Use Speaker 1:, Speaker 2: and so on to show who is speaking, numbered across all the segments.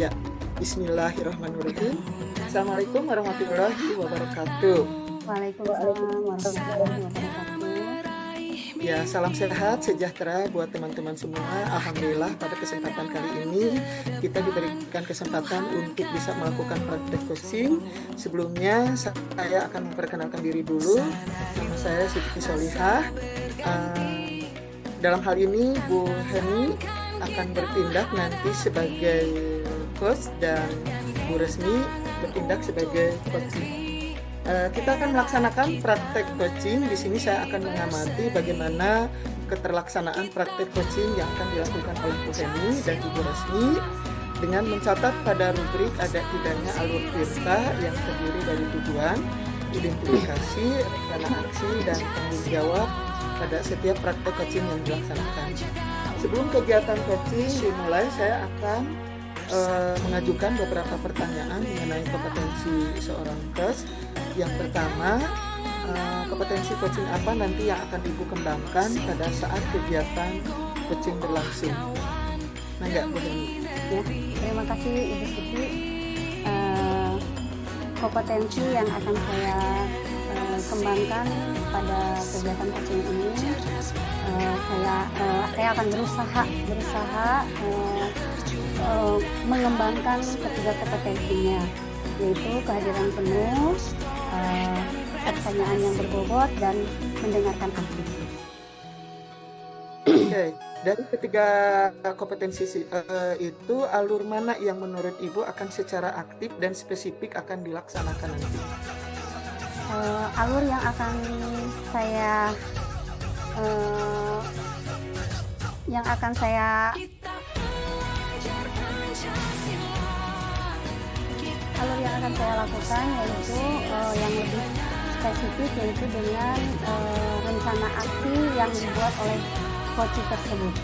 Speaker 1: Ya, bismillahirrahmanirrahim. Assalamualaikum warahmatullahi wabarakatuh.
Speaker 2: Waalaikumsalam warahmatullahi wabarakatuh.
Speaker 1: Ya, salam sehat, sejahtera buat teman-teman semua. Alhamdulillah pada kesempatan kali ini kita diberikan kesempatan untuk bisa melakukan praktek coaching. Sebelumnya saya akan memperkenalkan diri dulu. Nama saya Siti Solihah. Dalam hal ini Bu Heni akan bertindak nanti sebagai coach dan Bu Resmi bertindak sebagai coaching. Kita akan melaksanakan praktek coaching. Di sini saya akan mengamati bagaimana keterlaksanaan praktek coaching yang akan dilakukan oleh Bu Heni dan Ibu Resmi dengan mencatat pada rubrik ada tidaknya alur tirta yang terdiri dari tujuan, identifikasi, rencana aksi, dan tanggung jawab pada setiap praktek coaching yang dilaksanakan. Sebelum kegiatan coaching dimulai, saya akan mengajukan beberapa pertanyaan mengenai kompetensi seorang coach. Yang pertama, kompetensi coaching apa nanti yang akan Ibu kembangkan pada saat kegiatan coaching berlangsung? Nah, enggak, Bu Heni.
Speaker 2: Ya, terima kasih Ibu Siti. Kompetensi yang akan saya kembangkan pada kegiatan coaching ini, saya akan berusaha mengembangkan ketiga kompetensinya, yaitu kehadiran penuh, pertanyaan yang berbobot, dan mendengarkan aktif.
Speaker 1: Oke, dari ketiga kompetensi itu, alur mana yang menurut Ibu akan secara aktif dan spesifik akan dilaksanakan nanti?
Speaker 2: Alur yang akan saya lakukan yaitu yang lebih spesifik, yaitu dengan rencana aksi yang dibuat oleh coach tersebut.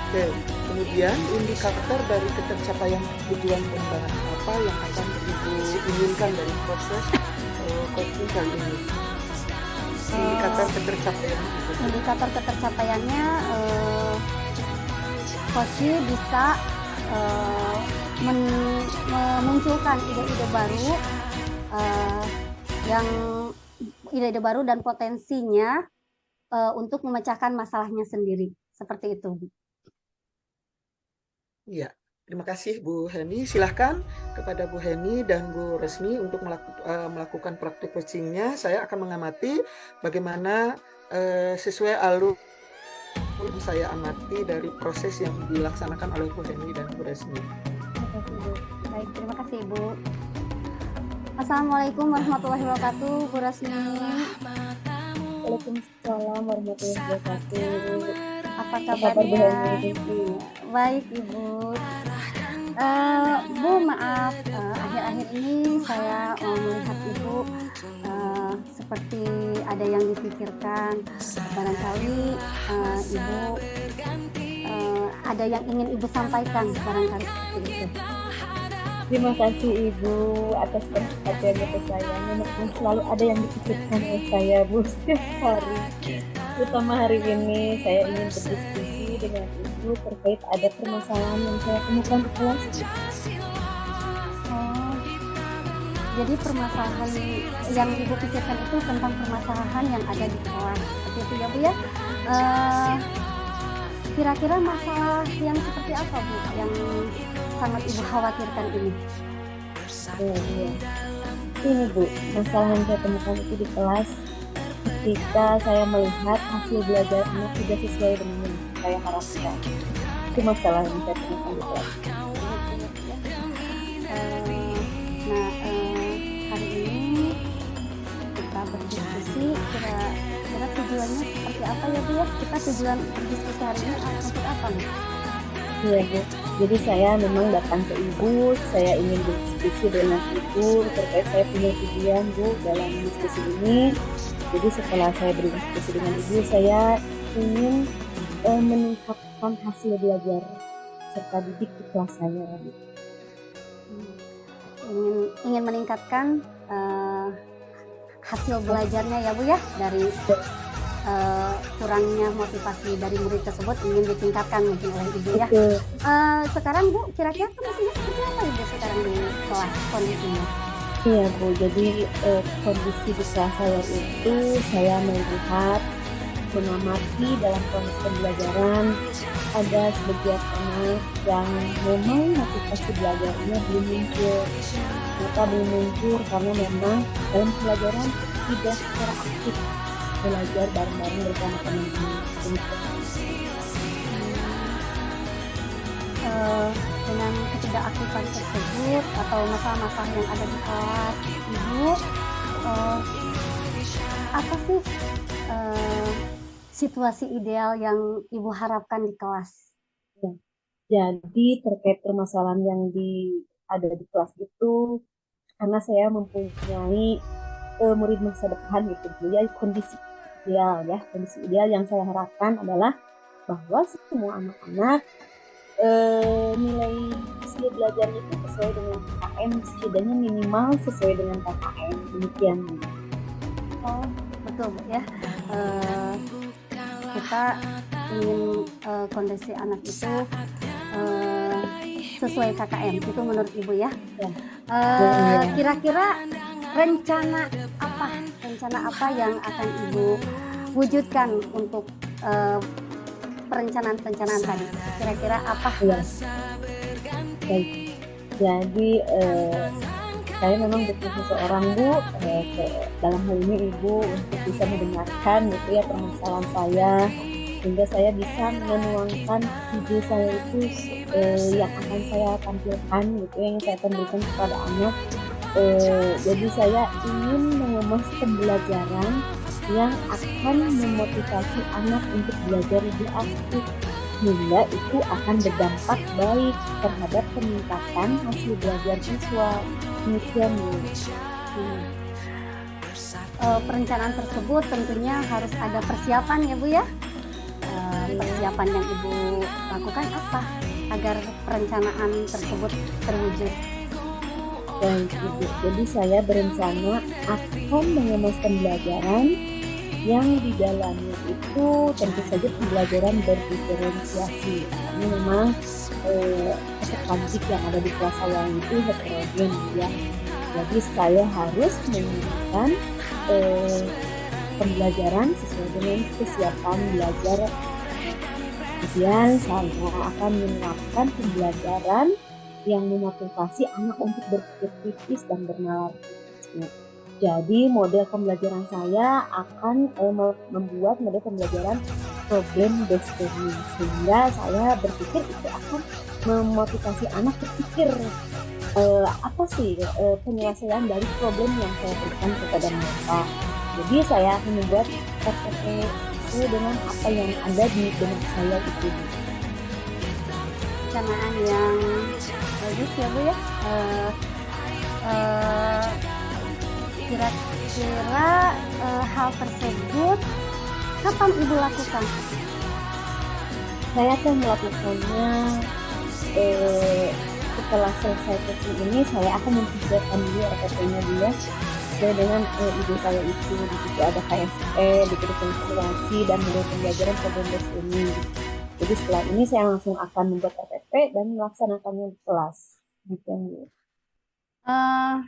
Speaker 1: Oke, kemudian indikator dari ketercapaian tujuan pengembangan apa yang akan Ibu inginkan dari proses coaching kali ini? Indikator ketercapaiannya, coach bisa memunculkan ide-ide baru dan potensinya untuk memecahkan masalahnya sendiri, seperti itu. Ya, terima kasih Bu Heni. Silahkan kepada Bu Heni dan Bu Resmi untuk melakukan praktik coachingnya. Saya akan mengamati bagaimana sesuai alur saya amati dari proses yang dilaksanakan oleh Bu Heni dan Bu Resmi.
Speaker 2: Baik, terima kasih Ibu. Assalamualaikum warahmatullahi wabarakatuh, Bu Resmi.
Speaker 3: Waalaikumsalam warahmatullahi wabarakatuh.
Speaker 2: Apa kabarnya? Baik Ibu. Bu, maaf, akhir-akhir ini saya melihat Ibu seperti ada yang dipikirkan. Barangkali Ibu ada yang ingin Ibu sampaikan, barangkali seperti itu.
Speaker 3: Terima kasih Ibu atas perhatiannya ke saya. Memang selalu ada yang dipikirkan oleh saya, Bu, setiap hari. Terutama hari ini saya ingin berdiskusi dengan Ibu terkait ada permasalahan yang saya temukan di kelas.
Speaker 2: Jadi permasalahan yang Ibu pikirkan itu tentang permasalahan yang ada di kelas, seperti itu ya Bu ya. Kira-kira masalah yang seperti apa Bu yang sangat Ibu khawatirkan ini?
Speaker 3: Iya. Ini Bu, masalah yang saya temukan itu di kelas ketika saya melihat hasil belajar anak tidak sesuai dengan yang saya harapkan. Itu masalah yang saya temukan di kelas.
Speaker 2: Hari ini kita berdiskusi, kira-kira tujuannya seperti apa ya Bu ya? Kita tujuan berdiskusi hari ini untuk apa nih?
Speaker 3: Iya Bu, jadi saya memang datang ke Ibu, saya ingin berdiskusi dengan Ibu terkait saya punya tujuan Bu dalam diskusi ini. Jadi setelah saya berdiskusi dengan Ibu, saya ingin meningkatkan hasil belajar serta didik di kelas saya.
Speaker 2: Ingin meningkatkan hasil belajarnya ya Bu ya, dari kurangnya motivasi dari murid tersebut ingin ditingkatkan mungkin oleh ibu ya.
Speaker 3: Betul.
Speaker 2: Sekarang Bu, kira-kira kondisinya seperti apa ibu sekarang di kelas kondisinya?
Speaker 3: Iya Bu, jadi kondisi di kelas saya itu saya melihat mengamati dalam proses pembelajaran ada sebagian anak yang memang motivasi belajarnya belum muncul. Mereka belum muncul karena memang dalam pelajaran tidak secara aktif belajar bareng-bareng bersama teman-teman.
Speaker 2: Dengan ketidakaktifan tersebut atau masalah-masalah yang ada di kelas ibu, apa sih situasi ideal yang ibu harapkan di kelas?
Speaker 3: Jadi terkait permasalahan yang ada di kelas itu, karena saya mempunyai murid masa depan gitu, jadi kondisi ideal yang saya harapkan adalah bahwa semua anak-anak nilai hasil belajarnya itu sesuai dengan KKM, setidaknya minimal sesuai dengan KKM, demikian.
Speaker 2: Oh betul Bu ya. Kita ingin kondisi anak itu sesuai KKM, itu menurut ibu ya. Kira-kira rencana apa yang akan ibu wujudkan untuk perencanaan tadi? Kira-kira apa?
Speaker 3: Ya. Baik. Jadi saya memang butuh seseorang Bu, dalam hal ini ibu, untuk bisa mendengarkan gitu ya permasalahan saya, sehingga saya bisa menuangkan ide saya itu yang akan saya tampilkan gitu, yang saya tampilkan kepada anak. Jadi saya ingin mengemas pembelajaran yang akan memotivasi anak untuk belajar lebih aktif, sehingga itu akan berdampak baik terhadap peningkatan hasil belajar siswa. Demikian Bu.
Speaker 2: Perencanaan tersebut tentunya harus ada persiapan ya Bu ya. Persiapan yang ibu lakukan apa agar perencanaan tersebut terwujud?
Speaker 3: Baik Ibu, jadi saya berencana akan mengemas pembelajaran yang di dalamnya itu tentu saja pembelajaran berdiferensiasi, karena memang peserta didik yang ada di kelas saya itu heterogen ya. Jadi saya harus menggunakan pembelajaran sesuai dengan kesiapan belajar. Kemudian saya akan menerapkan pembelajaran yang memotivasi anak untuk berpikir kritis dan bernalar kritis. Jadi model pembelajaran saya akan membuat model pembelajaran problem based learning, sehingga saya berpikir itu akan memotivasi anak berpikir apa sih penyelesaian dari problem yang saya berikan kepada mereka. Jadi saya akan membuat RPP sesuai dengan apa yang ada di benak saya itu.
Speaker 2: Perencanaan yang bagus ya Bu ya. Kira-kira hal tersebut kapan ibu lakukan?
Speaker 3: Saya akan melakukannya setelah selesai coaching ini. Saya akan mempersiapkan dulu RPP-nya dia sesuai dengan ide saya itu. Di situ ada KSE, dikonsentrasi dan model pembelajaran problem based learning. Jadi setelah ini saya langsung akan membuat RPP dan melaksanakannya di kelas. Gitu.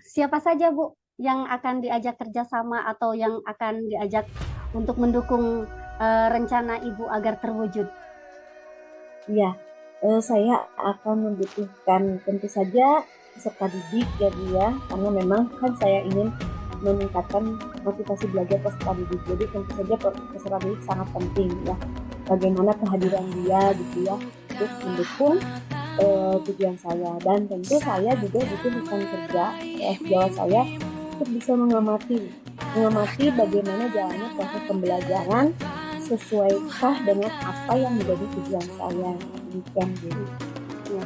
Speaker 2: Siapa saja Bu yang akan diajak kerjasama atau yang akan diajak untuk mendukung rencana ibu agar terwujud?
Speaker 3: Ya, saya akan membutuhkan tentu saja peserta didik ya Bu ya, karena memang kan saya ingin meningkatkan motivasi belajar peserta didik. Jadi tentu saja peserta didik sangat penting ya. Bagaimana kehadiran dia gitu ya untuk mendukung tujuan saya, dan tentu saya juga butuh rekan kerja sejawat saya untuk bisa mengamati bagaimana jalannya proses pembelajaran sesuaikah dengan apa yang menjadi tujuan saya. Demikian Bu.
Speaker 2: Ya.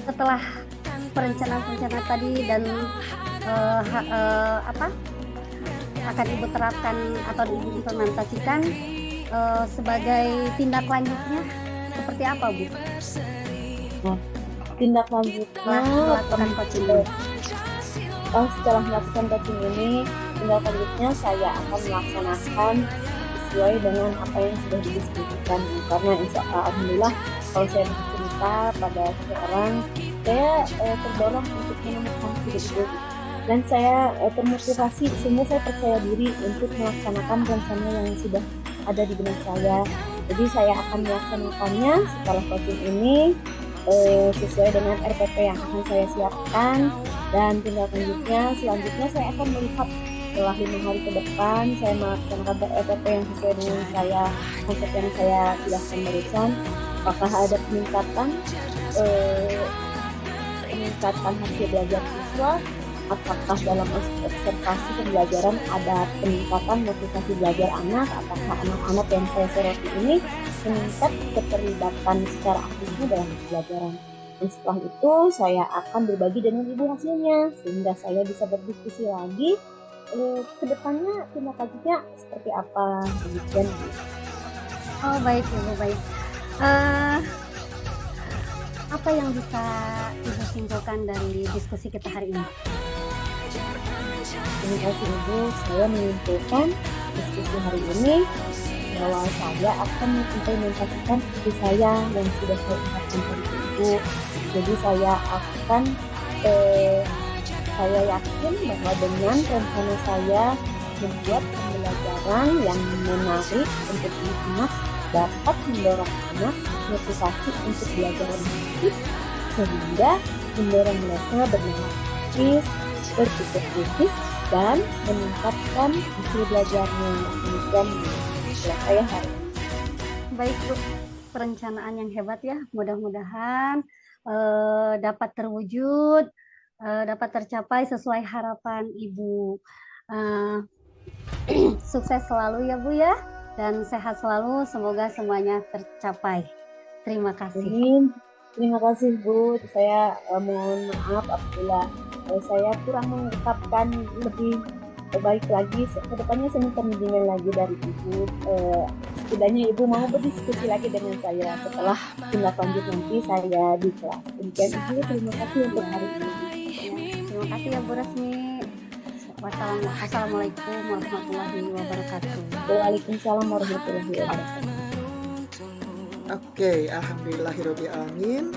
Speaker 2: Setelah perencanaan tadi dan akan ibu terapkan atau ibu implementasikan, sebagai tindak lanjutnya seperti apa Bu?
Speaker 3: Nah, tindak lanjutnya
Speaker 2: melakukan coaching.
Speaker 3: setelah melakukan coaching ini, tinggal selanjutnya saya akan melaksanakan sesuai dengan apa yang sudah didiskusikan. Karena alhamdulillah kalau saya bercerita pada seseorang, saya terdorong untuk menemukan hidup dan saya termotivasi sehingga saya percaya diri untuk melaksanakan rencana yang sudah ada di benak saya. Jadi saya akan melaksanakannya setelah coaching ini sesuai dengan RPP yang akan saya siapkan, dan tinggal selanjutnya saya akan melihat setelah 5 hari ke depan saya melaksanakan RPP yang sesuai dengan konsep yang saya jelaskan barusan, apakah ada peningkatan hasil belajar siswa, apakah dalam observasi pembelajaran ada peningkatan motivasi belajar anak, apakah anak-anak yang saya soroti ini meningkat keterlibatan secara aktifnya dalam pembelajaran. Dan setelah itu saya akan berbagi dengan ibu hasilnya sehingga saya bisa berdiskusi lagi ke depannya tindak lanjutnya seperti apa, demikian.
Speaker 2: Oh baik Ibu, baik. Apa yang bisa Ibu simpulkan dari diskusi kita hari ini?
Speaker 3: Terima kasih Ibu, saya menyimpulkan diskusi hari ini bahwa saya akan mengimplementasikan ide saya yang sudah saya ungkapkan tadi Ibu. Jadi saya yakin bahwa dengan rencana saya membuat pembelajaran yang menarik untuk anak dapat mendorong anak motivasi untuk belajar lebih aktif sehingga mendorong mereka berminat kritis, berpikir kritis, dan meningkatkan hasil belajarnya. Demikian saya hari.
Speaker 2: Baik Bu, perencanaan yang hebat ya. Mudah-mudahan dapat terwujud, dapat tercapai sesuai harapan Ibu. Sukses selalu ya Bu ya, dan sehat selalu. Semoga semuanya tercapai. Terima kasih.
Speaker 3: Amin. Terima kasih Bu. Saya mohon maaf apabila saya kurang mengungkapkan lebih baik lagi. Kedepannya saya minta bimbingan lagi dari Ibu. Setidaknya Ibu mau berdiskusi lagi dengan saya setelah tindak lanjut nanti saya di kelas. Demikian Ibu, terima kasih untuk hari ini.
Speaker 2: Terima kasih ya Bu Resmi. Wassalamualaikum warahmatullahi wabarakatuh.
Speaker 3: Waalaikumsalam warahmatullahi wabarakatuh.
Speaker 1: Oke, alhamdulillahirabbil alamin.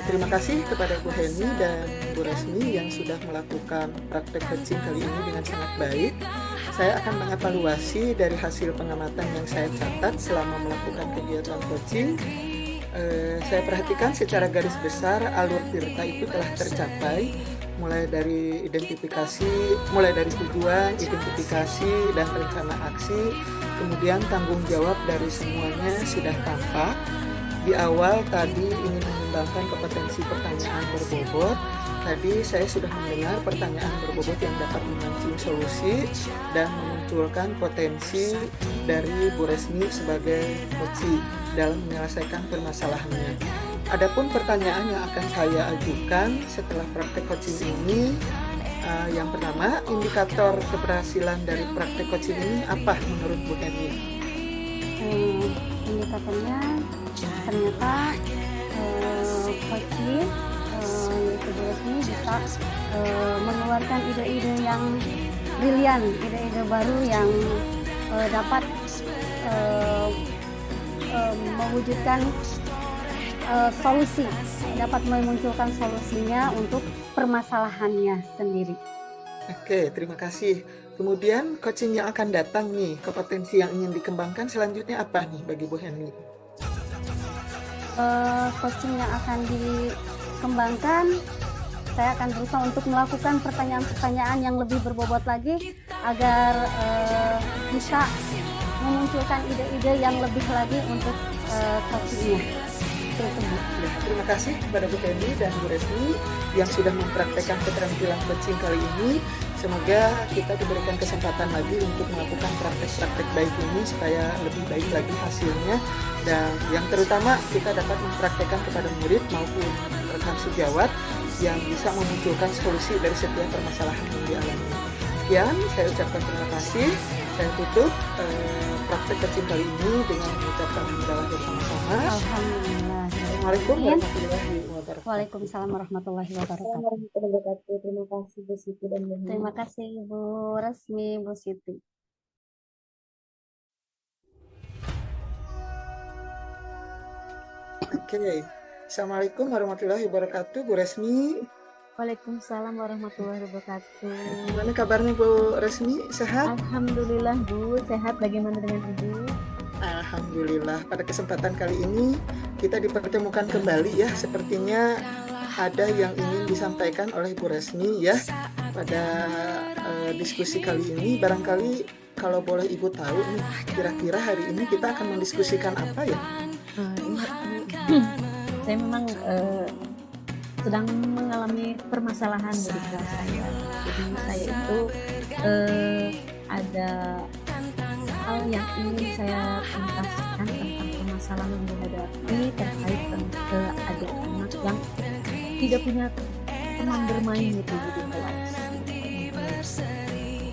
Speaker 1: Terima kasih kepada Bu Heni dan Bu Resmi yang sudah melakukan praktek coaching kali ini dengan sangat baik. Saya akan mengevaluasi dari hasil pengamatan yang saya catat selama melakukan kegiatan coaching. Saya perhatikan secara garis besar alur Tirta itu telah tercapai, mulai dari tujuan, identifikasi, dan rencana aksi. Kemudian tanggung jawab dari semuanya sudah tampak. Di awal tadi ingin mengembangkan kompetensi pertanyaan berbobot. Tadi saya sudah mendengar pertanyaan berbobot yang dapat memancing solusi dan memunculkan potensi dari Bu Resmi sebagai coach dalam menyelesaikan permasalahannya. Adapun pertanyaan yang akan saya ajukan setelah praktek coaching ini, yang pertama, indikator keberhasilan dari praktek coaching ini apa menurut Bu Heni?
Speaker 2: Indikatornya ternyata coaching yaitu Bu Resmi bisa mengeluarkan ide-ide yang brilian, ide-ide baru yang dapat mewujudkan solusi, dapat memunculkan solusinya untuk permasalahannya sendiri.
Speaker 1: Oke, terima kasih. Kemudian coaching yang akan datang nih, kompetensi yang ingin dikembangkan selanjutnya apa nih bagi Bu Heni?
Speaker 2: Coaching yang akan dikembangkan, saya akan berusaha untuk melakukan pertanyaan-pertanyaan yang lebih berbobot lagi agar bisa memunculkan ide-ide yang lebih lagi untuk coachingnya.
Speaker 1: Ya, terima kasih kepada Bu Heni dan Bu Resmi yang sudah mempraktekkan keterampilan coaching kali ini. Semoga kita diberikan kesempatan lagi untuk melakukan praktek-praktek baik ini supaya lebih baik lagi hasilnya, dan yang terutama kita dapat mempraktekkan kepada murid maupun rekan sejawat yang bisa memunculkan solusi dari setiap permasalahan yang dialami. Sekian, saya ucapkan terima kasih. Saya tutup praktek coaching kali ini dengan mengucapkan hamdalah bersama-sama.
Speaker 2: Alhamdulillah.
Speaker 1: Assalamualaikum
Speaker 2: Amin.
Speaker 1: warahmatullahi wabarakatuh.
Speaker 2: Waalaikumsalam warahmatullahi wabarakatuh.
Speaker 3: Assalamualaikum warahmatullahi wabarakatuh. Terima kasih Bu Siti dan Bu
Speaker 2: Terima
Speaker 3: Nini.
Speaker 2: kasih Bu Resmi, Bu Siti.
Speaker 1: Oke. Assalamualaikum warahmatullahi wabarakatuh, Bu Resmi.
Speaker 3: Waalaikumsalam warahmatullahi wabarakatuh.
Speaker 1: Gimana kabarnya Bu Resmi? Sehat?
Speaker 3: Alhamdulillah Bu, sehat. Bagaimana dengan Ibu?
Speaker 1: Alhamdulillah. Pada kesempatan kali ini kita dipertemukan kembali ya. Sepertinya ada yang ingin disampaikan oleh Bu Resmi ya pada diskusi kali ini. Barangkali kalau boleh Ibu tahu nih, kira-kira hari ini kita akan mendiskusikan apa ya?
Speaker 3: Iya, saya memang sedang mengalami permasalahan dari kelas saya. Jadi saya itu ada hal yang ingin saya tuntaskan tentang permasalahan yang dihadapi terkait ada anak yang tidak punya teman bermain gitu di kelas.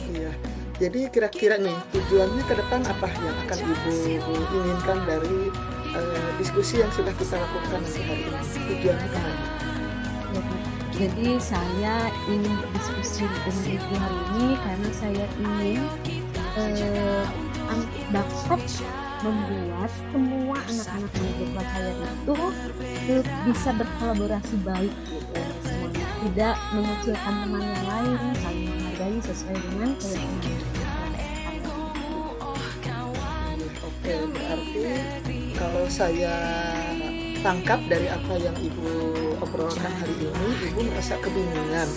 Speaker 1: Iya. Jadi kira-kira nih tujuannya ke depan apa yang akan Ibu inginkan dari diskusi yang sudah kita lakukan nanti hari ini? Tujuannya kemana?
Speaker 3: Ya, Bu. Jadi saya ingin berdiskusi dengan Ibu hari ini karena saya ingin dapat membuat semua anak-anak di kelas saya itu bisa berkolaborasi baik gitu semuanya, tidak mengecilkan teman yang lain, saling menghargai sesuai dengan keyakinan.
Speaker 1: Oke, berarti kalau saya tangkap dari apa yang Ibu obrolkan hari ini, Ibu merasa kebingungan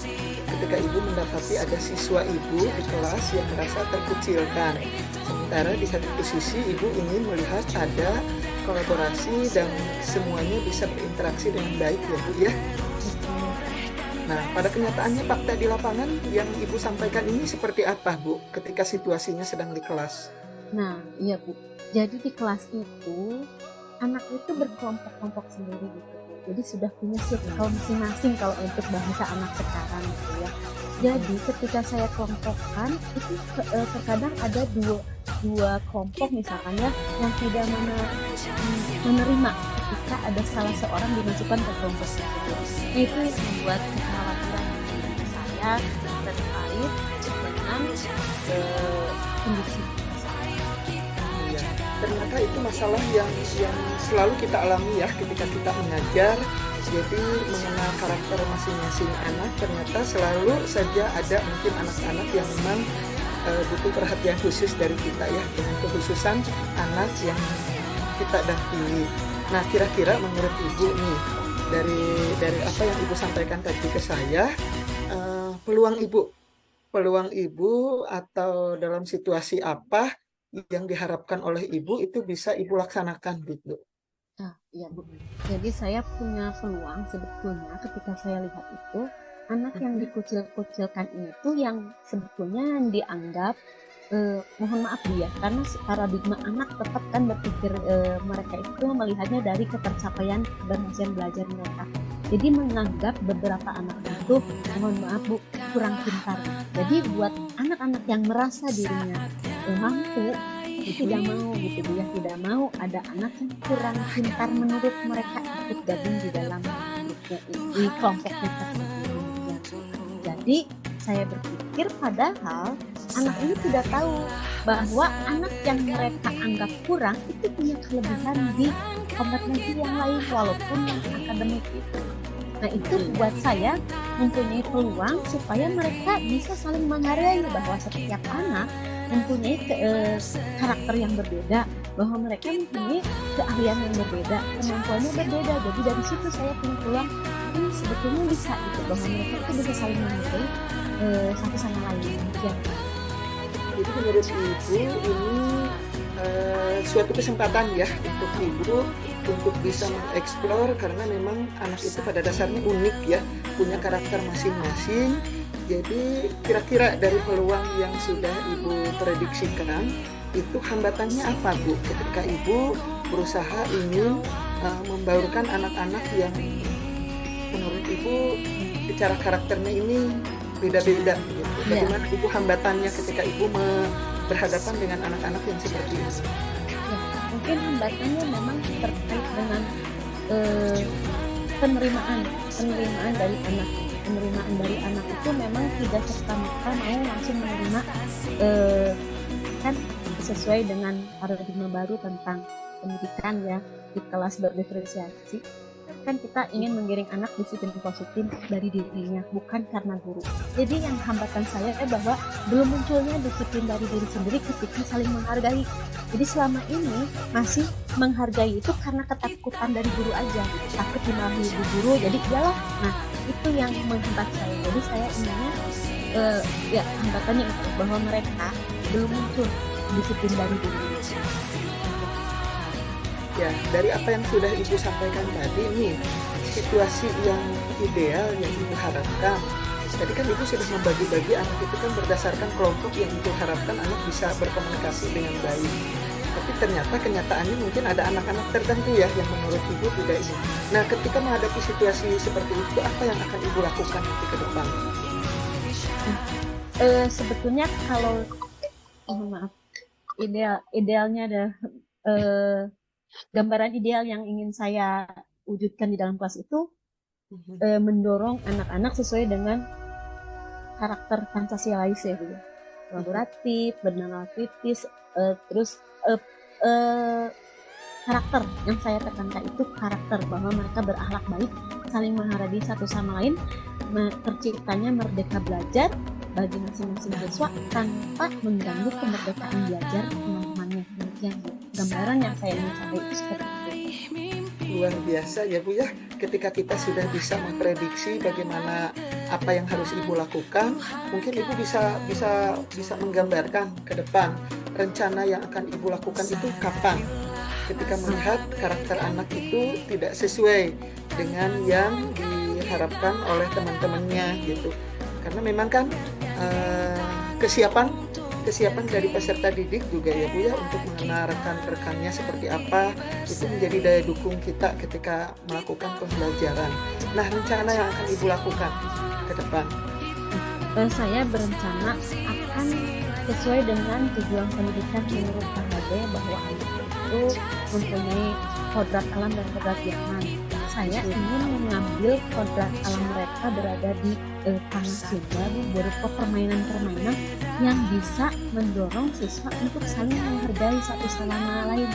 Speaker 1: ketika Ibu mendapati ada siswa Ibu di kelas yang merasa terkucilkan. Sementara di satu sisi Ibu ingin melihat ada kolaborasi dan semuanya bisa berinteraksi dengan baik ya Bu ya. Nah, pada kenyataannya fakta di lapangan yang Ibu sampaikan ini seperti apa Bu ketika situasinya sedang di kelas?
Speaker 3: Nah, iya Bu. Jadi di kelas itu anak itu berkelompok-kelompok sendiri gitu. Jadi sudah punya circle masing-masing kalau untuk bahasa anak sekarang gitu ya. Jadi ketika saya kelompokkan itu terkadang ada dua kelompok misalkan ya yang tidak menerima ketika ada salah seorang dimasukkan ke kelompok tersebut. Itu yang membuat kekhawatiran dari saya terkait dengan kondisi.
Speaker 1: Iya, ternyata itu masalah yang selalu kita alami ya ketika kita mengajar. Jadi mengenal karakter masing-masing anak, ternyata selalu saja ada mungkin anak-anak yang memang butuh perhatian khusus dari kita ya, dengan kekhususan anak yang kita dampingi. Nah, kira-kira menurut Ibu nih dari apa yang Ibu sampaikan tadi ke saya, peluang Ibu atau dalam situasi apa yang diharapkan oleh Ibu itu bisa Ibu laksanakan gitu.
Speaker 3: Nah, iya Bu. Jadi saya punya peluang sebetulnya ketika saya lihat itu anak yang dikucil-kucilkan itu yang sebetulnya yang dianggap mohon maaf Bu ya, karena paradigma anak tetap kan berpikir mereka itu melihatnya dari ketercapaian keberhasilan belajar mereka. Jadi menganggap beberapa anak itu mohon maaf Bu kurang pintar. Jadi buat anak-anak yang merasa dirinya mampu tidak mau gitu Bu ya, tidak mau ada anak yang kurang pintar menurut mereka ikut gabung di dalam di kelompoknya tersebut. Jadi saya berpikir padahal anak ini tidak tahu bahwa anak yang mereka anggap kurang itu punya kelebihan di kompetensi yang lain walaupun yang akademik itu. Nah itu buat saya mempunyai peluang supaya mereka bisa saling menghargai bahwa setiap anak mempunyai karakter yang berbeda, bahwa mereka mempunyai keahlian yang berbeda, kemampuannya berbeda. Jadi dari situ saya punya peluang ini sebetulnya bisa gitu, bahwa mereka itu bisa saling menghargai satu sama lain. Ya.
Speaker 1: Jadi menurut Ibu ini suatu kesempatan ya untuk Ibu untuk bisa mengeksplor, karena memang anak itu pada dasarnya unik ya, punya karakter masing-masing. Jadi kira-kira dari peluang yang sudah Ibu prediksikan itu hambatannya apa Bu ketika Ibu berusaha ingin membaurkan anak-anak yang menurut Ibu secara karakternya ini beda-beda gitu. Bagaimana Ibu hambatannya ketika Ibu berhadapan dengan anak-anak yang seperti ini?
Speaker 3: Ya, mungkin hambatannya memang terkait dengan eh, penerimaan dari anak itu memang tidak serta merta mau langsung menerima eh, kan sesuai dengan paradigma baru tentang pendidikan ya di kelas berdiferensiasi kan kita ingin menggiring anak disiplin positif dari dirinya bukan karena guru. Jadi yang hambatan saya bahwa belum munculnya disiplin dari diri sendiri ketika saling menghargai. Jadi selama ini masih menghargai itu karena ketakutan dari guru aja, takut dimarahi ibu guru, jadi iyalah. Nah itu yang menghambat saya. Jadi saya inginnya ya hambatannya itu bahwa mereka belum muncul disiplin dari diri.
Speaker 1: Ya, dari apa yang sudah Ibu sampaikan tadi nih, situasi yang ideal yang Ibu harapkan. Tadi kan Ibu sudah membagi-bagi anak itu kan berdasarkan kelompok yang Ibu harapkan anak bisa berkomunikasi dengan baik. Tapi ternyata kenyataannya mungkin ada anak-anak tertentu ya yang menurut Ibu tidak ini. Nah, ketika menghadapi situasi seperti itu, apa yang akan Ibu lakukan nanti ke depan?
Speaker 3: Sebetulnya kalau maaf, idealnya ada gambaran ideal yang ingin saya wujudkan di dalam kelas itu mendorong anak-anak sesuai dengan karakter Pancasilais ya, kolaboratif, bernalar kritis, terus karakter yang saya tekankan itu karakter bahwa mereka berakhlak baik, saling menghargai satu sama lain, terciptanya merdeka belajar bagi masing-masing siswa tanpa mengganggu kemerdekaan belajar teman-temannya. Demikian gambaran yang saya ingin sampaikan itu seperti itu.
Speaker 1: Luar biasa ya Bu ya, ketika kita sudah bisa memprediksi bagaimana apa yang harus Ibu lakukan, mungkin Ibu bisa menggambarkan ke depan rencana yang akan Ibu lakukan itu kapan, ketika melihat karakter anak itu tidak sesuai dengan yang diharapkan oleh teman-temannya gitu. Karena memang kan kesiapan dari peserta didik juga ya Bu ya untuk mengenal rekan-rekannya seperti apa, itu menjadi daya dukung kita ketika melakukan pembelajaran. Nah, rencana yang akan Ibu lakukan ke depan?
Speaker 3: Saya berencana akan sesuai dengan tujuan pendidikan menurut KHB bahwa anak itu mempunyai kodrat alam dan kodrat zaman. Saya ingin mengambil kodrat alam mereka berada di tanah sehingga berupa permainan-permainan yang bisa mendorong siswa untuk saling menghargai satu sama lain.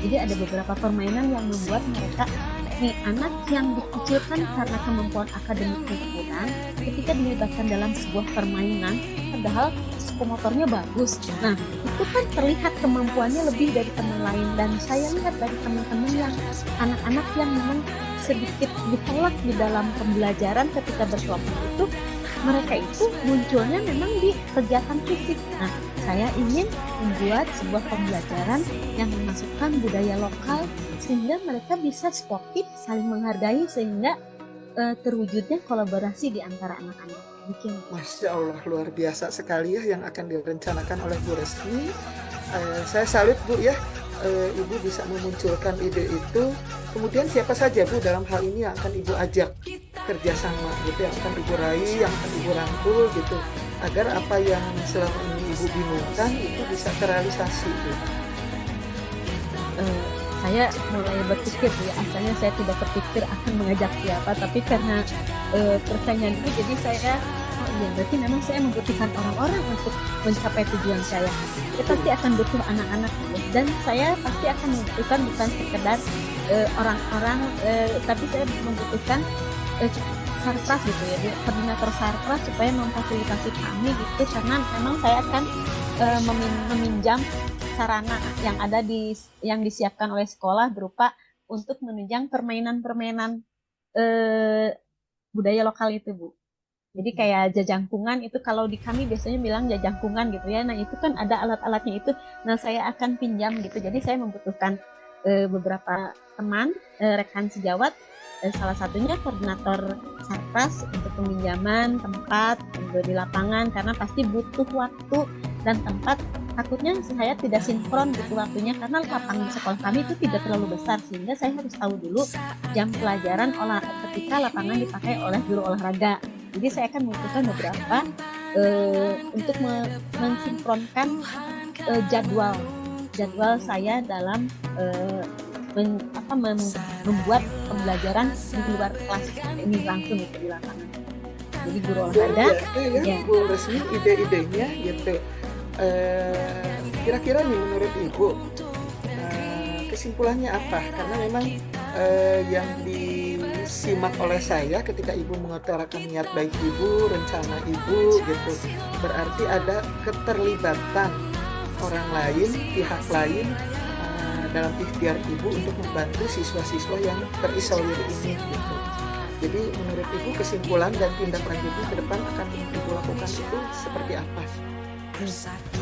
Speaker 3: Jadi ada beberapa permainan yang membuat mereka anak yang dikucilkan karena kemampuan akademiknya kurang, ketika dilibatkan dalam sebuah permainan, padahal psikomotornya bagus. Nah, itu kan terlihat kemampuannya lebih dari teman lain, dan saya lihat dari teman-teman yang anak-anak yang memang sedikit ditolak di dalam pembelajaran ketika berkelompok itu, mereka itu munculnya memang di kegiatan fisik. Nah, saya ingin membuat sebuah pembelajaran yang memasukkan budaya lokal sehingga mereka bisa sportif, saling menghargai, sehingga terwujudnya kolaborasi di antara anak-anak.
Speaker 1: Masya Allah, luar biasa sekali ya yang akan direncanakan oleh Bu Resmi. Saya salut Bu ya, Ibu bisa memunculkan ide itu. Kemudian siapa saja Bu dalam hal ini yang akan Ibu ajak kerjasama gitu, yang akan Ibu raih, yang akan Ibu rangkul gitu, agar apa yang selama ini Ibu bingungkan itu bisa terrealisasi Bu.
Speaker 3: Saya mulai berpikir ya, asalnya saya tidak terpikir akan mengajak siapa, tapi karena pertanyaan itu jadi saya berarti memang saya membutuhkan orang-orang untuk mencapai tujuan saya. Saya pasti akan butuh anak-anak dan saya pasti akan membutuhkan bukan sekedar orang-orang, tapi saya membutuhkan sarpras gitu ya, koordinator sarpras supaya memfasilitasi kami gitu, karena memang saya akan meminjam sarana yang ada yang disiapkan oleh sekolah berupa untuk menunjang permainan-permainan budaya lokal itu Bu. Jadi kayak jajangkungan itu, kalau di kami biasanya bilang jajangkungan gitu ya. Nah itu kan ada alat-alatnya itu. Nah saya akan pinjam gitu. Jadi saya membutuhkan beberapa teman, rekan sejawat. Salah satunya koordinator sarpras untuk peminjaman tempat di lapangan, karena pasti butuh waktu dan tempat. Takutnya saya tidak sinkron gitu waktunya, karena lapangan sekolah kami itu tidak terlalu besar, sehingga saya harus tahu dulu jam pelajaran ketika lapangan dipakai oleh guru olahraga. Jadi saya akan membutuhkan beberapa untuk mensinkronkan jadwal saya dalam membuat pembelajaran di luar kelas ini langsung gitu di lapangan. Jadi guru
Speaker 1: Luar
Speaker 3: olahraga
Speaker 1: biasa ya,
Speaker 3: ya.
Speaker 1: Bu Resmi, ide-idenya gitu. Kira-kira nih menurut Ibu, kesimpulannya apa? Karena memang yang disimak oleh saya ketika Ibu mengutarakan niat baik Ibu, rencana Ibu gitu, berarti ada keterlibatan orang lain, pihak lain dalam ikhtiar Ibu untuk membantu siswa-siswa yang terisolir ini gitu. Jadi menurut Ibu kesimpulan dan tindak lanjutnya ke depan akan Ibu lakukan itu seperti apa?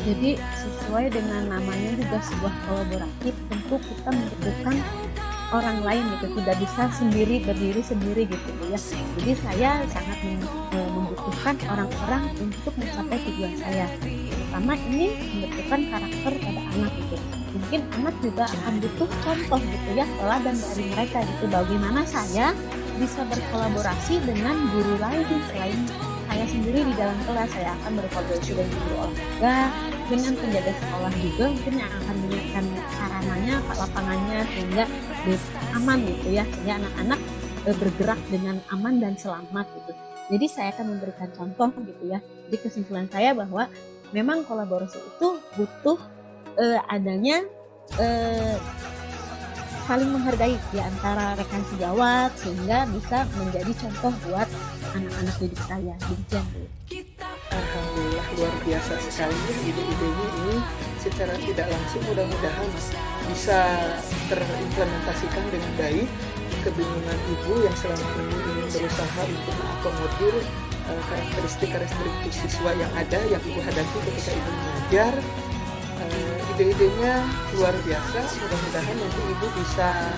Speaker 3: Jadi sesuai dengan namanya juga sebuah kolaboratif, tentu kita membutuhkan orang lain gitu, tidak bisa berdiri sendiri gitu ya. Jadi saya sangat membutuhkan orang-orang untuk mencapai tujuan saya. Pertama ini membutuhkan karakter pada anak gitu. Mungkin anak juga akan butuh contoh gitu ya, teladan dari mereka gitu. Bagaimana saya bisa berkolaborasi dengan guru lain selain saya sendiri di dalam kelas. Saya akan berkolaborasi dengan guru olahraga, dengan penjaga sekolah juga mungkin yang akan menyiapkan sarananya, lapangannya sehingga aman gitu ya, sehingga anak-anak bergerak dengan aman dan selamat gitu. Jadi saya akan memberikan contoh gitu ya. Jadi kesimpulan saya bahwa memang kolaborasi itu butuh adanya saling menghargai di antara rekan sejawat sehingga bisa menjadi contoh buat anak-anak didik saya. Demikian Bu.
Speaker 1: Alhamdulillah luar biasa sekali ide-idenya ini, secara tidak langsung mudah-mudahan bisa terimplementasikan dengan baik. Kebingungan Ibu yang selama ini ingin berusaha untuk mengakomodir karakteristik siswa yang ada yang Ibu hadapi ketika Ibu mengajar. Ide-idenya luar biasa, mudah-mudahan nanti Ibu bisa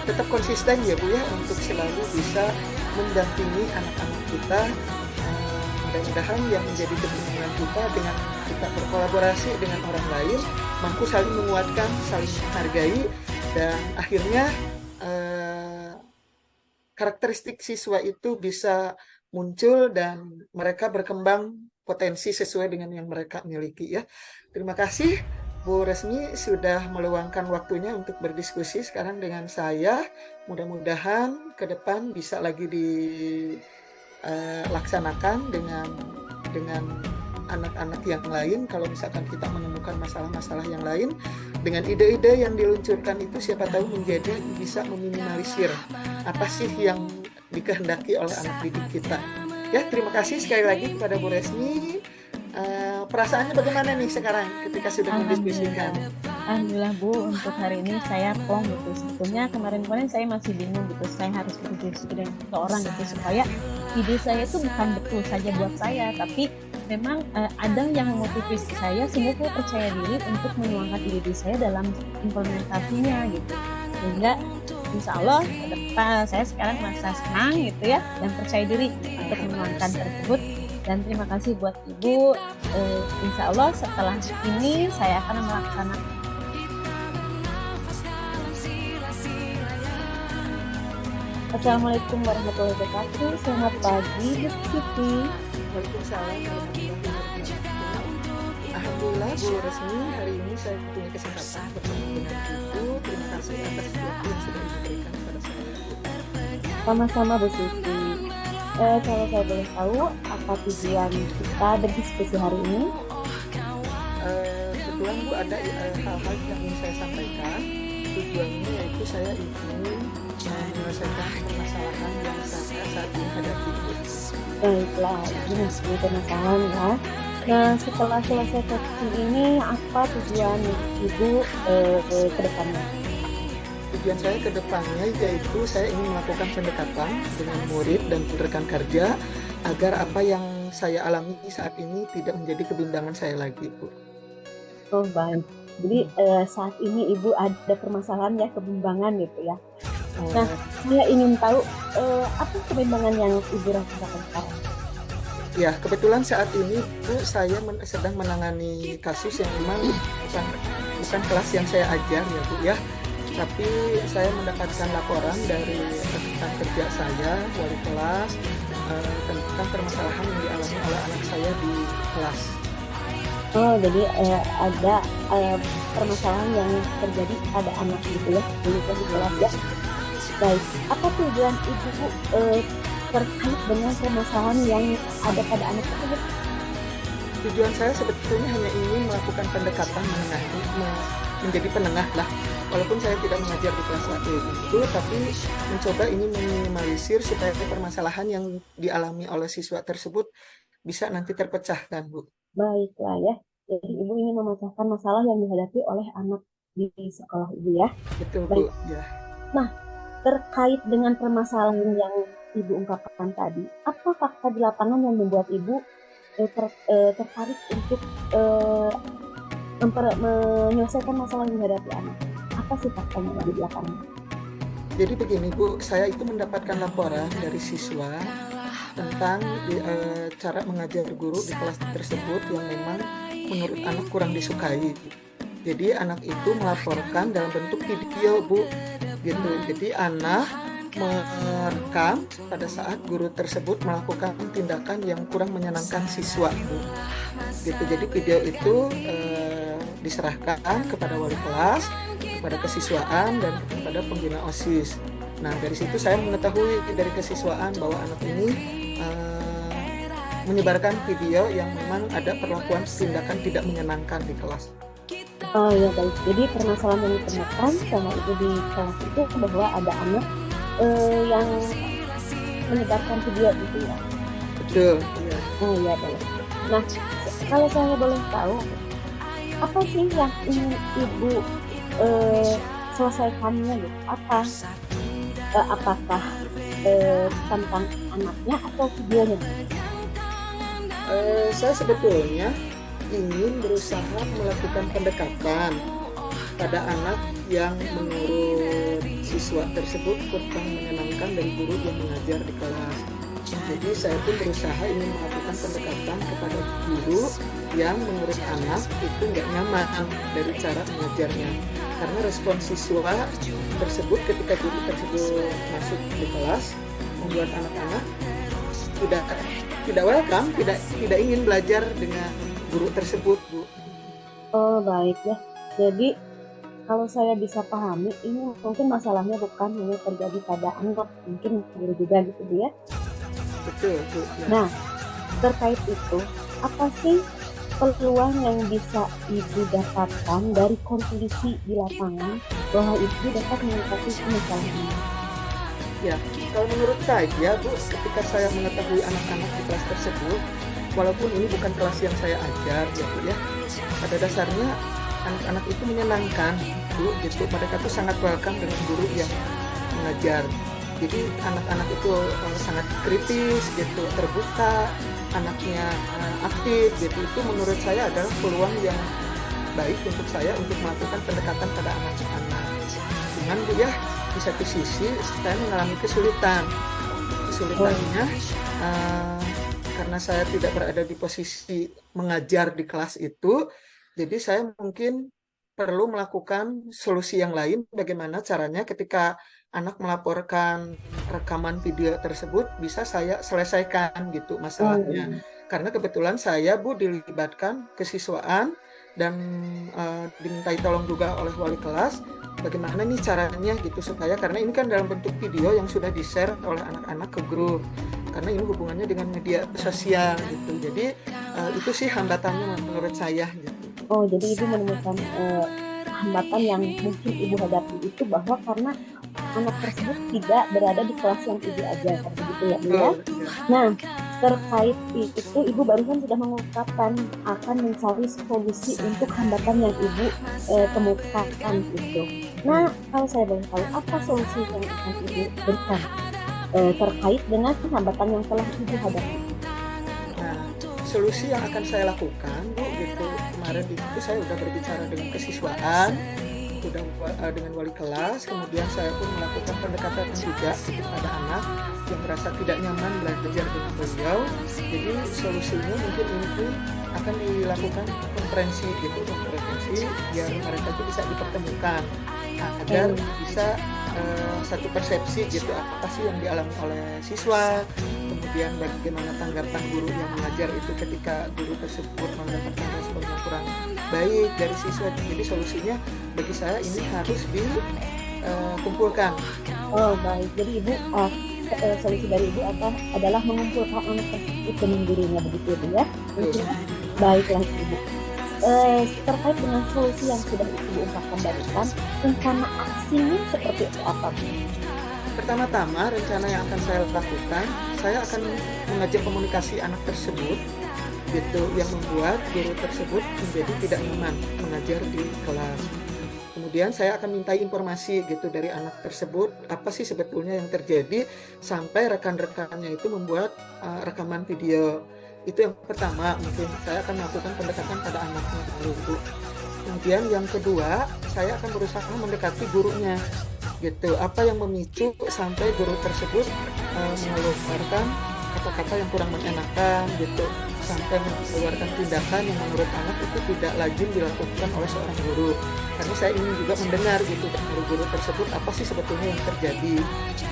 Speaker 1: tetap konsisten ya Bu ya, untuk selalu bisa mendampingi anak-anak kita. Mudah-mudahan yang menjadi kebingungan kita dengan kita berkolaborasi dengan orang lain, mampu saling menguatkan, saling menghargai, dan akhirnya karakteristik siswa itu bisa muncul dan mereka berkembang potensi sesuai dengan yang mereka miliki ya. Terima kasih Bu Resmi sudah meluangkan waktunya untuk berdiskusi sekarang dengan saya. Mudah-mudahan ke depan bisa lagi dilaksanakan dengan anak-anak yang lain. Kalau misalkan kita menemukan masalah-masalah yang lain, dengan ide-ide yang diluncurkan itu siapa tahu menjadi bisa meminimalisir apa sih yang dikehendaki oleh anak didik kita. Ya, terima kasih sekali lagi kepada Bu Resmi. Perasaannya bagaimana nih sekarang ketika sudah mendiskusikan?
Speaker 3: Alhamdulillah Bu, untuk hari ini saya plong gitu. Sebetulnya kemarin-kemarin saya masih bingung gitu, saya harus berdiskusi dengan seseorang gitu supaya ide saya itu bukan betul saja buat saya, tapi memang ada yang memotivasi saya sehingga saya percaya diri untuk menuangkan ide saya dalam implementasinya gitu. Sehingga insya Allah ke depan saya sekarang merasa senang gitu ya, dan percaya diri untuk menuangkan tersebut. Dan terima kasih buat Ibu. Insya Allah setelah ini saya akan melaksanakan. Assalamualaikum warahmatullahi wabarakatuh. Selamat pagi Bu Siti.
Speaker 1: Waalaikumsalam warahmatullahi wabarakatuh. Alhamdulillah Bu Resmi, hari ini saya punya kesempatan bertemu dengan Ibu. Terima kasih atas waktu yang sudah diberikan kepada saya, Bu.
Speaker 3: Sama-sama Bu Siti. Kalau saya boleh tahu apa tujuan kita berdiskusi hari ini?
Speaker 1: Kebetulan Bu ada hal-hal yang ingin saya sampaikan. Tujuannya yaitu saya ingin menyelesaikan permasalahan yang saya saat ini hadapi.
Speaker 3: Baiklah, ini sebuah permasalahan ya. Nah, setelah selesai sesi ini, apa tujuan Ibu ke depannya?
Speaker 1: Tujuan saya ke depannya yaitu saya ingin melakukan pendekatan dengan murid dan rekan kerja agar apa yang saya alami saat ini tidak menjadi kebimbangan saya lagi, Bu.
Speaker 3: Oh baik, jadi saat ini Ibu ada permasalahan ya, kebimbangan gitu ya. Nah, saya ingin tahu apa kebimbangan yang Ibu rasakan sekarang?
Speaker 1: Ya, kebetulan saat ini Bu, saya sedang menangani kasus yang memang bukan kelas yang saya ajar ya Bu ya. Tapi saya mendapatkan laporan dari rekan kerja saya, wali kelas, tentang permasalahan yang dialami oleh anak saya di kelas.
Speaker 3: Oh, jadi ada eh, permasalahan yang terjadi pada anak gitu ya, begitu di kelas ya. Baik, apa tujuan ibu terkait dengan permasalahan yang ada pada anak tersebut?
Speaker 1: Tujuan saya sebetulnya hanya ingin melakukan pendekatan menjadi penengah lah. Walaupun saya tidak mengajar di kelas itu, tapi mencoba ini meminimalisir supaya permasalahan yang dialami oleh siswa tersebut bisa nanti terpecahkan, Bu.
Speaker 3: Baiklah ya, jadi ibu ingin memecahkan masalah yang dihadapi oleh anak di sekolah ibu ya.
Speaker 1: Betul, Bu.
Speaker 3: Baik.
Speaker 1: Ya.
Speaker 3: Nah, terkait dengan permasalahan yang ibu ungkapkan tadi, apa fakta di lapangan yang membuat ibu tertarik untuk menyelesaikan masalah yang dihadapi anak? Apa sih faktanya yang di lapangan?
Speaker 1: Jadi begini, Bu, saya itu mendapatkan laporan dari siswa tentang cara mengajar guru di kelas tersebut yang memang menurut anak kurang disukai. Jadi anak itu melaporkan dalam bentuk video, Bu, gitu. Jadi anak merekam pada saat guru tersebut melakukan tindakan yang kurang menyenangkan siswa, Bu. Gitu. Jadi video itu diserahkan kepada wali kelas, kepada kesiswaan, dan kepada pembina OSIS. Nah, dari situ saya mengetahui dari kesiswaan bahwa anak ini menyebarkan video yang memang ada perlakuan tindakan tidak menyenangkan di kelas.
Speaker 3: Oh ya baik, jadi permasalahan yang ditemukan sama ibu di kelas itu bahwa ada anak yang menyebarkan video itu ya.
Speaker 1: Betul. Ya.
Speaker 3: Oh ya baik. Nah, kalau saya boleh tahu, apa sih yang ingin ibu selesaikannya gitu? Apakah tentang anaknya atau videonya?
Speaker 1: Saya sebetulnya ingin berusaha melakukan pendekatan pada anak yang menurut siswa tersebut kurang menyenangkan dari guru yang mengajar di kelas. Jadi saya pun berusaha ingin melakukan pendekatan kepada guru yang menurut anak itu nggak nyaman dari cara mengajarnya. Karena respon siswa tersebut ketika guru tersebut masuk di kelas membuat anak-anak tidak welcome, tidak ingin belajar dengan guru tersebut, Bu.
Speaker 3: Oh baik ya. Jadi kalau saya bisa pahami, ini mungkin masalahnya bukan hanya terjadi pada anak, mungkin guru juga gitu Bu ya.
Speaker 1: Betul, Bu. Ya.
Speaker 3: Nah, terkait itu, apa sih peluang yang bisa ibu dapatkan dari kondisi di lapangan bahwa ibu dapat mengatasi masalah ini?
Speaker 1: Ya, kalau menurut saya, Bu, ketika saya mengetahui anak-anak di kelas tersebut, walaupun ini bukan kelas yang saya ajar, ya Bu ya, pada dasarnya anak-anak itu menyenangkan, Bu, gitu. Mereka tuh sangat welcome dengan guru yang mengajar. Jadi anak-anak itu sangat kritis, gitu, terbuka, anaknya aktif, gitu. Itu menurut saya adalah peluang yang baik untuk saya untuk melakukan pendekatan pada anak-anak. Cuman Bu ya, di satu sisi saya mengalami kesulitannya karena saya tidak berada di posisi mengajar di kelas itu, jadi saya mungkin perlu melakukan solusi yang lain bagaimana caranya ketika anak melaporkan rekaman video tersebut bisa saya selesaikan gitu masalahnya. Karena kebetulan saya Bu dilibatkan kesiswaan dan dimintai tolong juga oleh wali kelas bagaimana nih caranya gitu supaya, karena ini kan dalam bentuk video yang sudah di-share oleh anak-anak ke grup, karena ini hubungannya dengan media sosial gitu. Jadi itu sih hambatannya menurut saya gitu.
Speaker 3: Oh, jadi ibu menemukan hambatan yang mungkin ibu hadapi itu bahwa karena anak tersebut tidak berada di kelas yang ibu ajar, begitu ya Bu ya. Nah, terkait itu ibu barusan sudah mengungkapkan akan mencari solusi untuk hambatan yang ibu temukan itu. Nah, kalau saya boleh tahu apa solusi yang akan ibu berikan terkait dengan hambatan yang telah ibu hadapi?
Speaker 1: Nah, solusi yang akan saya lakukan Bu gitu, kemarin itu saya udah berbicara dengan kesiswaan, udah dengan wali kelas, kemudian saya pun melakukan pendekatan juga kepada anak yang merasa tidak nyaman belajar dengan beliau. Jadi solusinya mungkin ini akan dilakukan konferensi gitu, konferensi biar mereka itu bisa dipertemukan agar bisa satu persepsi gitu, apa sih yang dialami oleh siswa, kemudian bagaimana tanggapan guru yang mengajar itu ketika guru tersebut mendapatkan respon yang kurang baik dari siswa. Jadi solusinya bagi saya ini harus dikumpulkan.
Speaker 3: Oh baik, jadi ibu solusi dari ibu adalah mengumpulkan anak tersebut dengan gurunya begitu ibu ya?
Speaker 1: Betul.
Speaker 3: Baiklah ibu. Terkait dengan solusi yang sudah ibu ungkapkan barusan, rencana aksinya seperti apa Bu?
Speaker 1: Pertama-tama rencana yang akan saya lakukan, saya akan mengajak komunikasi anak tersebut gitu, yang membuat guru tersebut menjadi tidak nyaman mengajar di kelas. Kemudian saya akan minta informasi gitu dari anak tersebut, apa sih sebetulnya yang terjadi sampai rekan-rekannya itu membuat rekaman video. Itu yang pertama, mungkin saya akan melakukan pendekatan pada anaknya dulu. Kemudian yang kedua, saya akan berusaha mendekati gurunya gitu. Apa yang memicu sampai guru tersebut mengeluarkan kata-kata yang kurang mengenakan gitu, sampai mengeluarkan tindakan yang menurut anak itu tidak lazim dilakukan oleh seorang guru. Karena saya ingin juga mendengar gitu dari guru tersebut apa sih sebetulnya yang terjadi.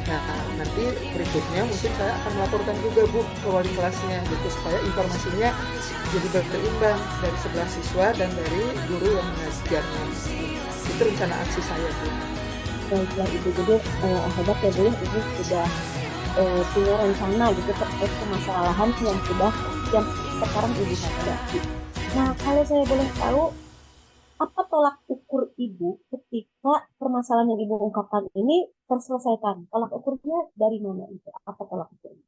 Speaker 1: Nah, nanti berikutnya mungkin saya akan melaporkan juga Bu ke wali kelasnya gitu, supaya informasinya jadi berimbang dari sebelah siswa dan dari guru yang mengajarnya. Itu rencana aksi saya Bu.
Speaker 3: Baiklah ibu, jadi hebat ya Bu, ibu sudah punya rencana gitu terkait permasalahan yang sekarang ibu hadapi. Nah, kalau saya boleh tahu, apa tolak ukur ibu ketika permasalahan yang ibu ungkapkan ini terselesaikan? Tolak ukurnya dari mana itu? Apa tolak ukurnya?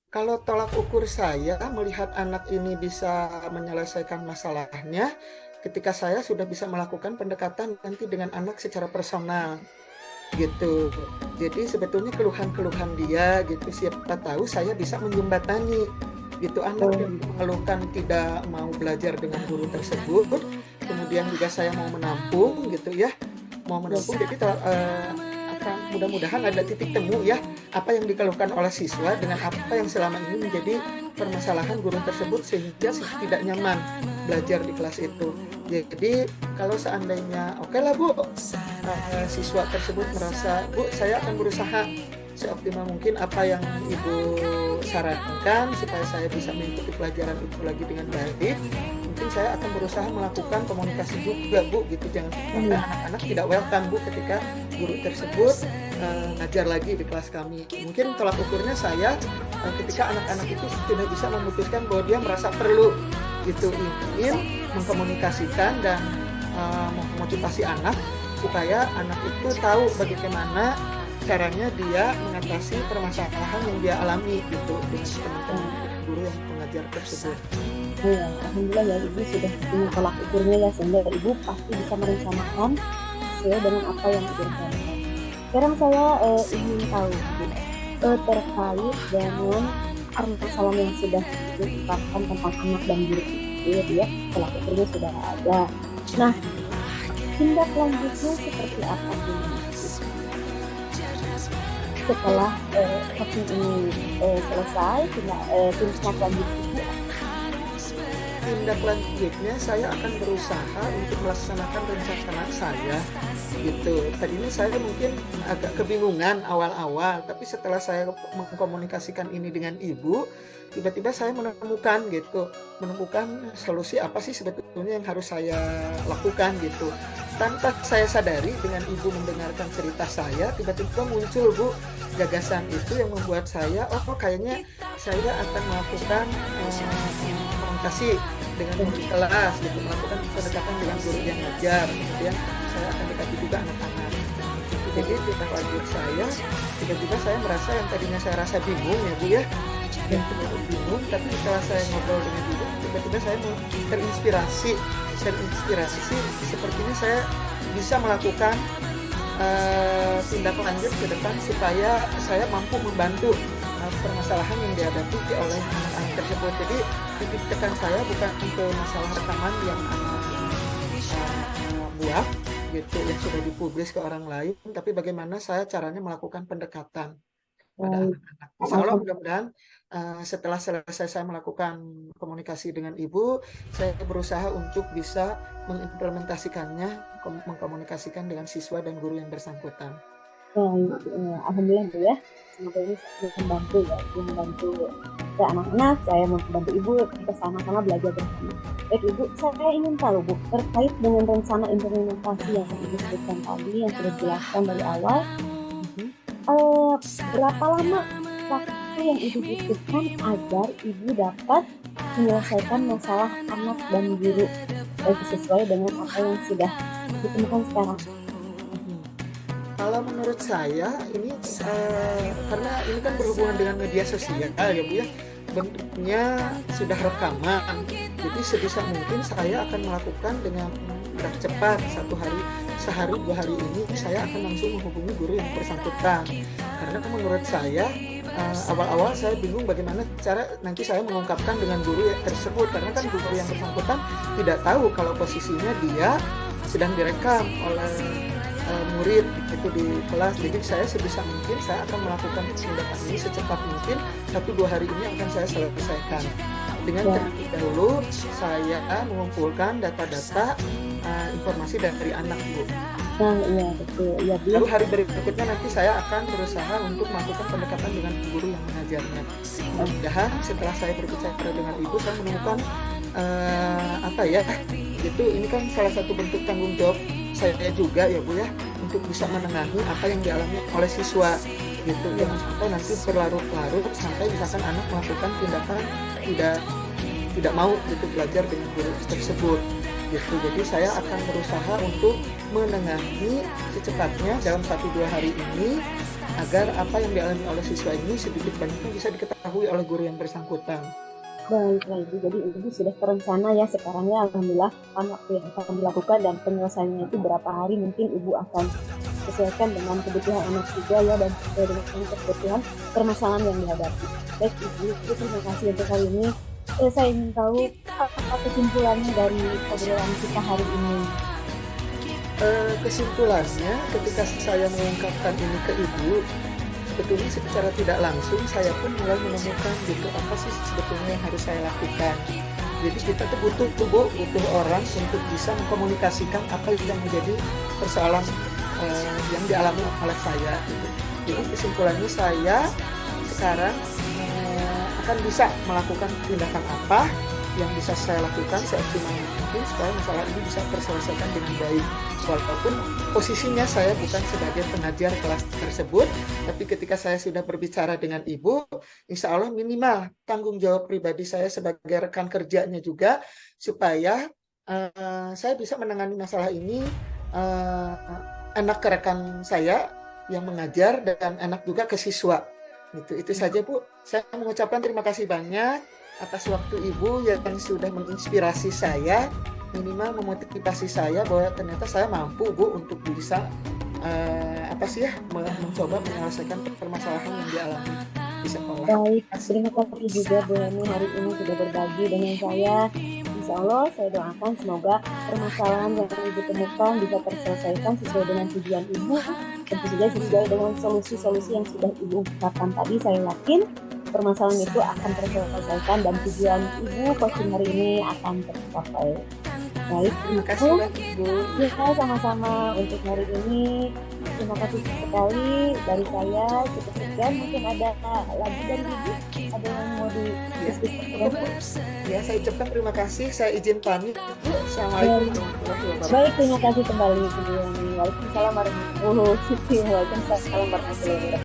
Speaker 1: Kalau tolak ukur saya melihat anak ini bisa menyelesaikan masalahnya ketika saya sudah bisa melakukan pendekatan nanti dengan anak secara personal gitu. Jadi sebetulnya keluhan-keluhan dia gitu, siapa tahu saya bisa menjembatani gitu. Anak yang mengeluhkan tidak mau belajar dengan guru tersebut, kemudian juga saya mau menampung gitu ya, jadi akan mudah-mudahan ada titik temu ya, apa yang dikeluhkan oleh siswa dengan apa yang selama ini menjadi permasalahan guru tersebut sehingga tidak nyaman belajar di kelas itu. Jadi kalau seandainya oke lah Bu, siswa tersebut merasa Bu, saya akan berusaha seoptimal mungkin apa yang Ibu sarankan supaya saya bisa mengikuti pelajaran itu lagi dengan baik. Mungkin saya akan berusaha melakukan komunikasi juga Bu gitu, jangan sampai anak-anak tidak welcome Bu ketika guru tersebut ngajar lagi di kelas kami. Mungkin tolak ukurnya saya ketika anak-anak itu sudah bisa memutuskan bahwa dia merasa perlu gitu, ingin mengkomunikasikan dan memotivasi anak supaya anak itu tahu bagaimana caranya dia mengatasi permasalahan yang dia alami gitu dengan teman-teman guru yang mengajar tersebut.
Speaker 3: Ya, alhamdulillah ya ibu sudah punya tolak ukurnya ya, sehingga ibu pasti bisa merencanakan sesuai dengan apa yang ibu rencanakan. Sekarang saya ingin tahu Bu, terkait dengan permasalahan yang sudah diungkapkan tentang anak dan guru itu ya, tolak ukurnya sudah ada. Nah, tindak lanjutnya seperti apa Bu? Setelah vaksin ini selesai, tindak lanjut itu
Speaker 1: tindak lanjutnya saya akan berusaha untuk melaksanakan rencana saya gitu. Tadinya saya mungkin agak kebingungan awal-awal, tapi setelah saya mengkomunikasikan ini dengan Ibu, tiba-tiba saya menemukan solusi apa sih sebetulnya yang harus saya lakukan gitu. Tanpa saya sadari, dengan Ibu mendengarkan cerita saya, tiba-tiba muncul Bu gagasan itu yang membuat saya kayaknya saya akan melakukan komunikasi dengan guru kelas gitu, melakukan pendekatan dengan guru yang ngajar, kemudian saya akan dekati juga anak-anak. Jadi tindak lanjut saya, tiba-tiba saya merasa yang tadinya saya rasa bingung ya Bu ya, yang bingung, tapi setelah saya ngobrol dengan Ibu, tiba-tiba saya terinspirasi, sepertinya saya bisa melakukan tindak lanjut ke depan supaya saya mampu membantu permasalahan yang dihadapi oleh anak-anak tersebut. Jadi titik tekan saya bukan ke masalah rekaman yang anak buat gitu, yang sudah dipublis ke orang lain, tapi bagaimana saya caranya melakukan pendekatan pada anak-anak. Insya Allah mudah-mudahan setelah selesai saya melakukan komunikasi dengan Ibu, saya berusaha untuk bisa mengimplementasikannya, mengkomunikasikan dengan siswa dan guru yang bersangkutan.
Speaker 3: Baik, alhamdulillah Bu ya. Semoga ini membantu ya, membantu ke anak-anak, saya membantu Ibu, kita sama-sama belajar bersama. Baik Ibu, saya ingin tahu Bu, terkait dengan rencana implementasi yang Ibu sebutkan tadi, yang sudah dijelaskan dari awal,
Speaker 1: Mhm.
Speaker 3: eh, berapa lama waktu yang Ibu butuhkan agar Ibu dapat menyelesaikan masalah anak dan guru, sesuai dengan apa yang sudah ditemukan sekarang?
Speaker 1: Mhm. Kalau menurut saya ini karena ini kan berhubungan dengan media sosial ya Bu ya, bentuknya sudah rekaman. Jadi sebisa mungkin saya akan melakukan dengan gerak cepat, sehari 2 hari ini saya akan langsung menghubungi guru yang bersangkutan. Karena menurut saya awal-awal saya bingung bagaimana cara nanti saya mengungkapkan dengan guru tersebut, karena kan guru yang bersangkutan tidak tahu kalau posisinya dia sedang direkam oleh murid itu di kelas. Jadi saya sebisa mungkin saya akan melakukan tindakan ini secepat mungkin, 1-2 hari ini akan saya selesaikan. Dengan terlebih dahulu saya mengumpulkan data-data informasi dari anak Bu.
Speaker 3: Nah, iya betul. Ya, Bu.
Speaker 1: Lalu hari berikutnya nanti saya akan berusaha untuk melakukan pendekatan dengan guru yang mengajarnya. Mudah-mudahan setelah saya berbicara dengan Ibu, saya menemukan itu ini kan salah satu bentuk tanggung jawab saya juga ya Bu ya, untuk bisa menengahi apa yang dialami oleh siswa gitu. Jangan sampai nanti berlarut-larut sampai misalkan anak melakukan tindakan tidak mau gitu belajar dengan guru tersebut gitu. Jadi saya akan berusaha untuk menengahi secepatnya dalam 1-2 hari ini agar apa yang dialami oleh siswa ini sedikit banyaknya bisa diketahui oleh guru yang bersangkutan.
Speaker 3: Baiklah Ibu, jadi Ibu sudah terencana ya sekarang ya, alhamdulillah waktu yang akan dilakukan dan penyelesaiannya itu berapa hari mungkin Ibu akan sesuaikan dengan kebutuhan anak juga ya, dan sesuai dengan kebutuhan permasalahan yang dihadapi. Baik Ibu, terima kasih untuk hari ini. Saya ingin tahu apa kesimpulannya dari obrolan kita hari ini.
Speaker 1: Kesimpulannya ketika saya mengungkapkan ini ke Ibu, sebetulnya secara tidak langsung saya pun mulai menemukan gitu apa sih sebetulnya yang harus saya lakukan. Jadi kita tuh butuh orang untuk bisa mengkomunikasikan apa yang menjadi persoalan yang dialami oleh saya gitu. Jadi kesimpulannya saya sekarang akan bisa melakukan tindakan apa yang bisa saya lakukan seoptimal mungkin supaya masalah ini bisa terselesaikan dengan baik. Walaupun posisinya saya bukan sebagai pengajar kelas tersebut, tapi ketika saya sudah berbicara dengan Ibu, insya Allah minimal tanggung jawab pribadi saya sebagai rekan kerjanya juga, supaya saya bisa menangani masalah ini enak ke rekan saya yang mengajar dan enak juga ke siswa. Itu saja Bu. Saya mengucapkan terima kasih banyak atas waktu Ibu yang sudah menginspirasi saya, minimal memotivasi saya bahwa ternyata saya mampu Bu untuk bisa mencoba menyelesaikan permasalahan yang dialami di sekolah.
Speaker 3: Baik, terima kasih juga Bu Heni hari ini sudah berbagi dengan saya. Insya Allah saya doakan semoga permasalahan yang Ibu temukan bisa terselesaikan sesuai dengan tujuan Ibu, tentu saja sesuai dengan solusi-solusi yang sudah Ibu ungkapkan tadi. Saya yakin permasalahan itu akan terselesaikan dan tujuan Ibu coaching hari ini akan tercapai. Baik,
Speaker 1: terima kasih Bu.
Speaker 3: Ya, sama-sama untuk hari ini. Terima kasih sekali dari saya. Cukup sekian. Mungkin ada lagi dari Ibu, ada yang mau didiskusikan?
Speaker 1: Ya, saya ucapkan terima kasih. Saya izin pamit. Assalamualaikum warahmatullahi wabarakatuh.
Speaker 3: Baik, terima kasih kembali. Waalaikumsalam warahmatullahi wabarakatuh.